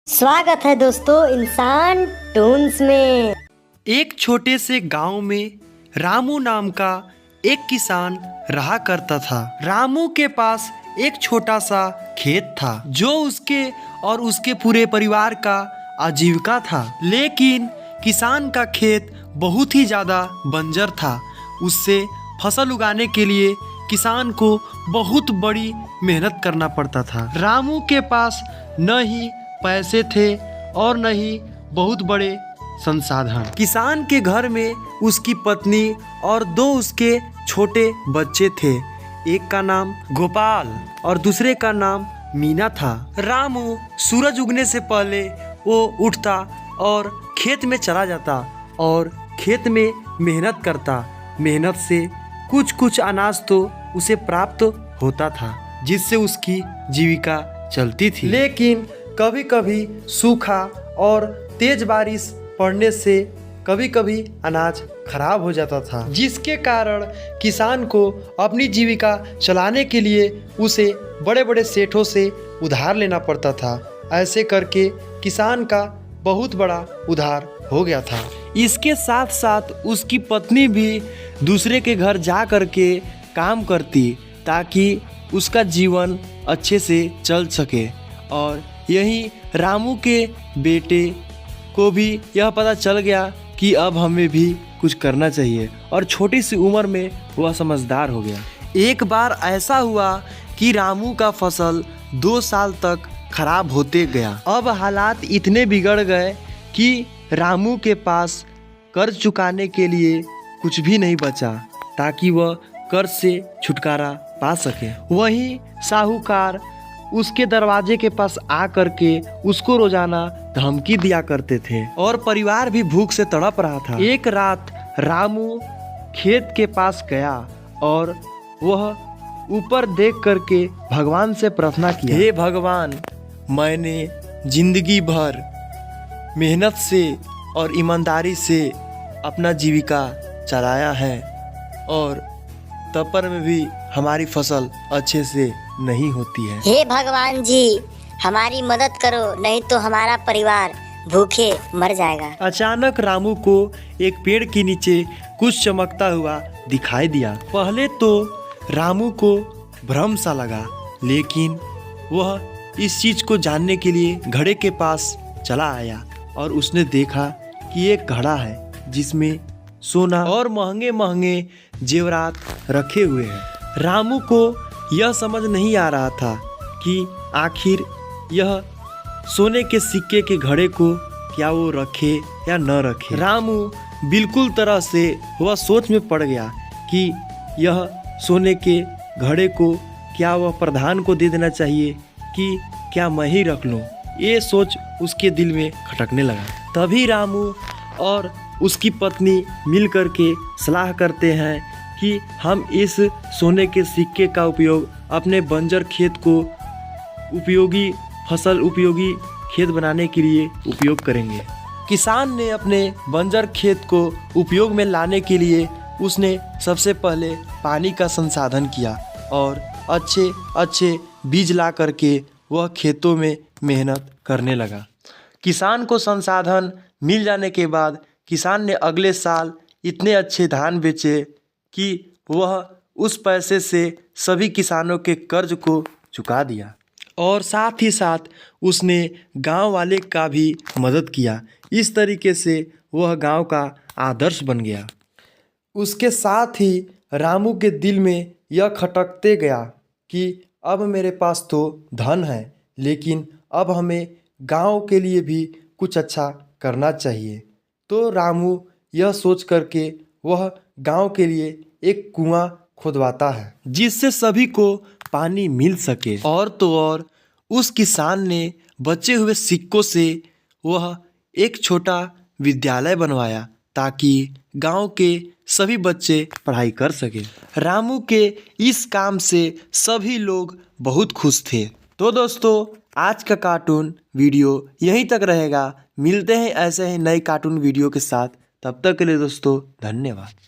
स्वागत है दोस्तों इंसान टून्स में। एक छोटे से गांव में रामू नाम का एक किसान रहा करता था। रामू के पास एक छोटा सा खेत था जो उसके और उसके पूरे परिवार का आजीविका था। लेकिन किसान का खेत बहुत ही ज़्यादा बंजर था। उससे फसल उगाने के लिए किसान को बहुत बड़ी मेहनत करना पड़ता था। रामू के पास न ही पैसे थे और न ही बहुत बड़े संसाधन। किसान के घर में उसकी पत्नी और दो उसके छोटे बच्चे थे। एक का नाम गोपाल और दूसरे का नाम मीना था। रामू सूरज उगने से पहले वो उठता और खेत में चला जाता और खेत में मेहनत करता। मेहनत से कुछ कुछ अनाज तो उसे प्राप्त होता था जिससे उसकी जीविका चलती थी। लेकिन कभी कभी सूखा और तेज बारिश पड़ने से कभी कभी अनाज खराब हो जाता था, जिसके कारण किसान को अपनी जीविका चलाने के लिए उसे बड़े बड़े सेठों से उधार लेना पड़ता था। ऐसे करके किसान का बहुत बड़ा उधार हो गया था। इसके साथ साथ उसकी पत्नी भी दूसरे के घर जा करके काम करती ताकि उसका जीवन अच्छे से चल सके। और यही रामू के बेटे को भी यह पता चल गया कि अब हमें भी कुछ करना चाहिए और छोटी सी उम्र में वह समझदार हो गया। एक बार ऐसा हुआ कि रामू का फसल 2 साल तक खराब होते गया। अब हालात इतने बिगड़ गए कि रामू के पास कर्ज चुकाने के लिए कुछ भी नहीं बचा ताकि वह कर्ज से छुटकारा पा सके। वहीं साहूकार उसके दरवाजे के पास आ करके उसको रोजाना धमकी दिया करते थे और परिवार भी भूख से तड़प रहा था। एक रात रामू खेत के पास गया और वह ऊपर देख करके भगवान से प्रार्थना किया, हे भगवान, मैंने जिंदगी भर मेहनत से और ईमानदारी से अपना जीविका चलाया है और तब पर में भी हमारी फसल अच्छे से नहीं होती है। हे भगवान जी, हमारी मदद करो, नहीं तो हमारा परिवार भूखे मर जाएगा। अचानक रामू को एक पेड़ के नीचे कुछ चमकता हुआ दिखाई दिया। पहले तो रामू को भ्रम सा लगा, लेकिन वह इस चीज को जानने के लिए घड़े के पास चला आया और उसने देखा कि एक घड़ा है जिसमें सोना और महंगे महंगे जेवरात रखे हुए हैं। रामू को यह समझ नहीं आ रहा था कि आखिर यह सोने के सिक्के के घड़े को क्या वो रखे या न रखे। रामू बिल्कुल तरह से वह सोच में पड़ गया कि यह सोने के घड़े को क्या वह प्रधान को दे देना चाहिए कि क्या मैं ही रख लूं। ये सोच उसके दिल में खटकने लगा। तभी रामू और उसकी पत्नी मिल करके सलाह करते हैं कि हम इस सोने के सिक्के का उपयोग अपने बंजर खेत को उपयोगी खेत बनाने के लिए उपयोग करेंगे। किसान ने अपने बंजर खेत को उपयोग में लाने के लिए उसने सबसे पहले पानी का संसाधन किया और अच्छे अच्छे बीज ला करके वह खेतों में मेहनत करने लगा। किसान को संसाधन मिल जाने के बाद किसान ने अगले साल इतने अच्छे धान बेचे कि वह उस पैसे से सभी किसानों के कर्ज को चुका दिया और साथ ही साथ उसने गांव वाले का भी मदद किया। इस तरीके से वह गांव का आदर्श बन गया। उसके साथ ही रामू के दिल में यह खटकते गया कि अब मेरे पास तो धन है, लेकिन अब हमें गांव के लिए भी कुछ अच्छा करना चाहिए। तो रामू यह सोच करके वह गांव के लिए एक कुआं खुदवाता है जिससे सभी को पानी मिल सके। और तो और उस किसान ने बचे हुए सिक्कों से वह एक छोटा विद्यालय बनवाया ताकि गांव के सभी बच्चे पढ़ाई कर सके। रामू के इस काम से सभी लोग बहुत खुश थे। तो दोस्तों, आज का कार्टून वीडियो यहीं तक रहेगा। मिलते हैं ऐसे ही नए कार्टून वीडियो के साथ। तब तक के लिए दोस्तों धन्यवाद।